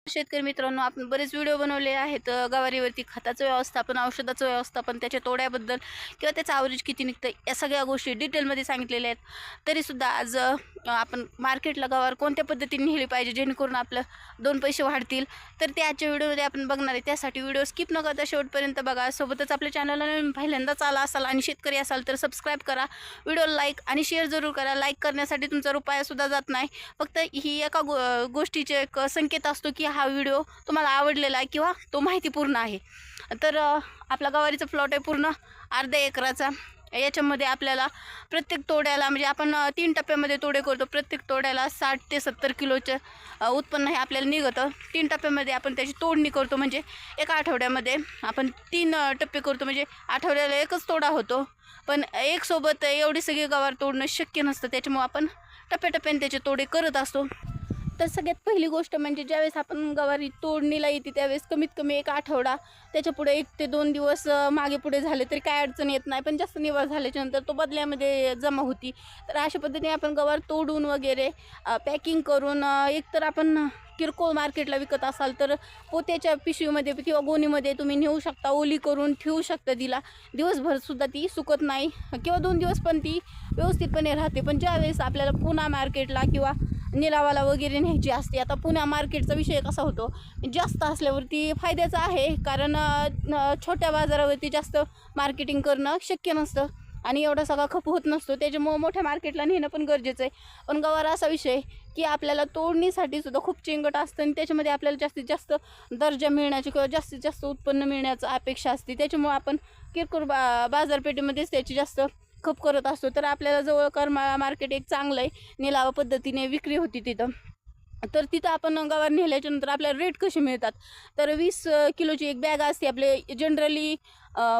शेतकरी मित्रांनो, आपण बरेच व्हिडिओ बनवले आहेत गवारीवरती खताचं व्यवस्थापन, औषधाचं व्यवस्थापन, त्याच्या तोड्याबद्दल किंवा त्याचं ॲव्हरेज किती निघतं या सगळ्या गोष्टी डिटेलमध्ये सांगितलेल्या आहेत. तरीसुद्धा आज आपण मार्केटला गवार कोणत्या पद्धतीने नेली पाहिजे जेणेकरून आपलं 2 पैसे वाढतील, तर ते आजच्या व्हिडिओमध्ये आपण बघणार आहे. त्यासाठी व्हिडिओ स्किप न करता शेवटपर्यंत बघा. सोबतच आपल्या चॅनलला नवीन पहिल्यांदाच आला असाल आणि शेतकरी असाल तर सबस्क्राईब करा, व्हिडिओला लाईक आणि शेअर जरूर करा. लाईक करण्यासाठी तुमचा रुपयासुद्धा जात नाही, फक्त ही एका गोष्टीचे एक संकेत असतो की हा व्हिडिओ तुम्हाला आवडलेला आहे किंवा तो माहितीपूर्ण आहे. तर आपला गवारीचा प्लॉट आहे पूर्ण अर्ध्या एकराचा. याच्यामध्ये आपल्याला प्रत्येक तोड्याला म्हणजे आपण 3 टप्प्यामध्ये तोडे करतो. प्रत्येक तोड्याला 60 ते 70 किलोचं उत्पन्न हे आपल्याला निघतं. 3 टप्प्यामध्ये आपण त्याची तोडणी करतो, म्हणजे एका आठवड्यामध्ये आपण 3 टप्पे करतो, म्हणजे आठवड्याला एकच तोडा होतो. पण एक सोबत एवढी सगळी गवार तोडणं शक्य नसतं, त्याच्यामुळे आपण टप्प्याटप्प्याने त्याचे तोडे करत असतो. तर सगळ्यात पहिली गोष्ट म्हणजे ज्यावेळेस आपण गवारी तोडणीला येते त्यावेळेस कमीत कमी एक आठवडा, त्याच्या पुढे 1 ते 2 दिवस मागे पुढे झाले तरी काय अडचण येत नाही. पण जास्त निवार झाल्याच्यानंतर तो बदल्यामध्ये जमा होती. तर अशा पद्धतीने आपण गवार तोडून वगैरे पॅकिंग करून एकतर आपण किरकोळ मार्केटला विकत असाल तर पोत्याच्या पिशवीमध्ये किंवा गोणीमध्ये तुम्ही नेऊ शकता, ओली करून ठेवू शकता. तिला दिवसभरसुद्धा ती सुकत नाही किंवा 2 दिवस पण ती व्यवस्थितपणे राहते. पण ज्यावेळेस आपल्याला पुन्हा मार्केटला किंवा निलावाला वगैरे न्यायची असते, आता पुण्या मार्केटचा विषय कसा होतो, जास्त असल्यावरती फायद्याचा आहे, कारण छोट्या बाजारावरती जास्त मार्केटिंग करणं शक्य नसतं आणि एवढा सगळा खप होत नसतो. त्याच्यामुळं मोठ्या मार्केटला नेणं पण गरजेचं आहे. पण गवार असा विषय की आपल्याला तोडणीसाठी सुद्धा खूप चिंगट असतं आणि त्याच्यामध्ये आपल्याला जास्तीत जास्त दर्जा मिळण्याची किंवा जास्तीत जास्त उत्पन्न मिळण्याची अपेक्षा असते. त्याच्यामुळं आपण किरकोळ बाजारपेठेमध्येच त्याची जास्त खप करत असतो. तर आपल्याला जवळ करमाळा मार्केट एक चांगलं आहे, निलावा पद्धतीने विक्री होती तिथं. तर तिथं आपण गवार नेल्याच्यानंतर आपल्याला रेट कसे मिळतात, तर 20 किलोची एक बॅग असते. आपले जनरली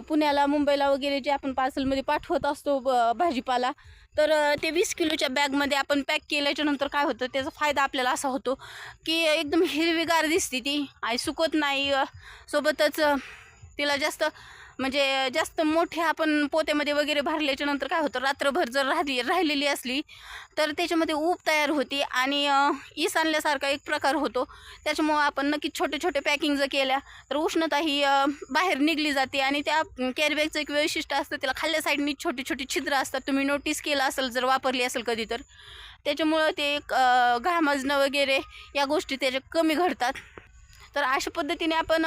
पुण्याला मुंबईला वगैरे जे आपण पार्सलमध्ये पाठवत असतो भाजीपाला, तर ते 20 किलोच्या बॅगमध्ये आपण पॅक केल्याच्यानंतर काय होतं, त्याचा फायदा आपल्याला असा होतो की एकदम हिरवीगार दिसते ती आणि सुकत नाही. सोबतच तिला जास्त मोठ्या आपण पोत्यामध्ये वगैरे भरल्याच्या नंतर काय होतं, रात्रभर जर राहिलेली असली तर त्याच्यामध्ये ऊब तयार होती आणि ईस आणल्यासारखा एक प्रकार होतो. त्याच्यामुळं आपण नक्कीच छोटे छोटे पॅकिंग जर केल्या तर उष्णता ही बाहेर निघली जाते. आणि त्या कॅरीबॅगचं एक वैशिष्ट्य असतं, त्याला खाल्ल्या साईडनी छोटी छोटी छिद्र असतात. तुम्ही नोटीस केलं असेल जर वापरली असेल कधी, तर त्याच्यामुळं ते घामजणं वगैरे या गोष्टी त्याच्या कमी घडतात. तर अशा पद्धतीने आपण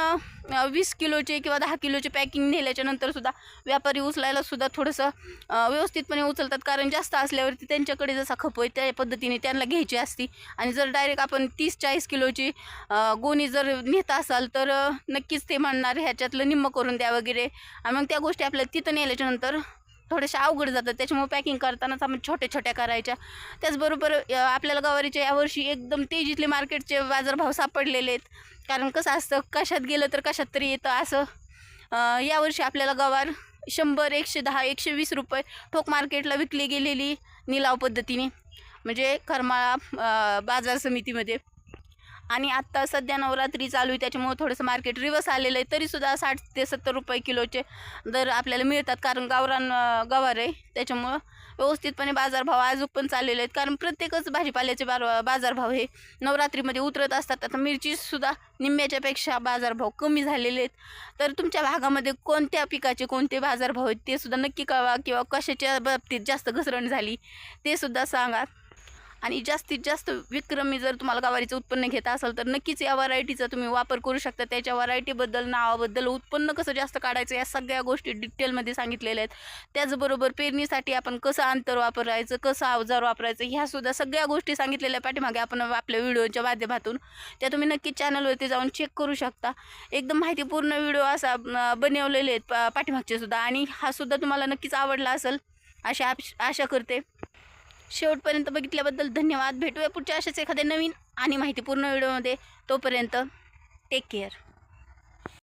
20 किलोचे किंवा 10 किलोचे पॅकिंग नेल्याच्या नंतर सुद्धा व्यापारी उचलायला सुद्धा थोडंसं व्यवस्थितपणे उचलतात, कारण जास्त असल्यावरती त्यांच्याकडे जसा खप आहे त्या पद्धतीने त्यांना घ्यायची असती. आणि जर डायरेक्ट आपण 30-40 किलोची गोणी जर नेत असाल तर नक्कीच ते म्हणणार ह्याच्यातलं निम्मं करून द्या वगैरे, आणि मग त्या गोष्टी आपल्याला तिथं नेल्याच्या नंतर थोडेसे अवघड जातात. त्याच्यामुळे पॅकिंग करतानाच आपण छोट्या छोट्या करायच्या. त्याचबरोबर आपल्याला गवारीच्या यावर्षी एकदम तेजीतले मार्केटचे बाजारभाव सापडलेले आहेत, कारण कसं असतं, कशात गेलं तर कशात तरी येतं असं. यावर्षी आपल्याला गवार 100, 110, 120 रुपये ठोक मार्केटला विकली गेलेली निलाव पद्धतीने, म्हणजे करमाळा बाजार समितीमध्ये. आणि आत्ता सध्या नवरात्री चालू आहे, त्याच्यामुळे थोडंसं मार्केट रिवर्स आलेलं आहे. तरीसुद्धा 60 ते 70 रुपये किलोचे दर आपल्याला मिळतात, कारण गवार आहे त्याच्यामुळं व्यवस्थितपणे बाजारभाव अजून पण चाललेले आहेत. कारण प्रत्येकच भाजीपाल्याचे बाजारभाव हे नवरात्रीमध्ये उतरत असतात. आता मिरचीसुद्धा निम्म्याच्यापेक्षा बाजारभाव कमी झालेले आहेत. तर तुमच्या भागामध्ये कोणत्या पिकाचे कोणते बाजारभाव आहेत ते सुद्धा नक्की कळवा, किंवा कशाच्या बाबतीत जास्त घसरण झाली ते सुद्धा सांगा. आणि जास्तीत जास्त विक्रमी जर तुम्हाला गवारीचं उत्पन्न घेता असेल तर नक्कीच या व्हरायटीचा तुम्ही वापर करू शकता. त्याच्या व्हरायटीबद्दल, नावाबद्दल, उत्पन्न कसं जास्त काढायचं या सगळ्या गोष्टी डिटेलमध्ये सांगितलेल्या आहेत. त्याचबरोबर पेरणीसाठी आपण कसं अंतर वापरायचं, कसं अवजार वापरायचं, ह्यासुद्धा सगळ्या गोष्टी सांगितलेल्या पाठीमागे आपण आपल्या व्हिडिओच्या माध्यमातून त्या तुम्ही नक्कीच चॅनलवरती जाऊन चेक करू शकता. एकदम माहितीपूर्ण व्हिडिओ असा बनवलेले आहेत पाठीमागचे सुद्धा, आणि हा सुद्धा तुम्हाला नक्कीच आवडला असेल अशी आशा करते. शेवटपर्यंत बघितल्याबद्दल धन्यवाद. भेटूया पुढच्या अशाच एखाद्या नवीन आणि माहितीपूर्ण व्हिडिओमध्ये. तोपर्यंत टेक केअर.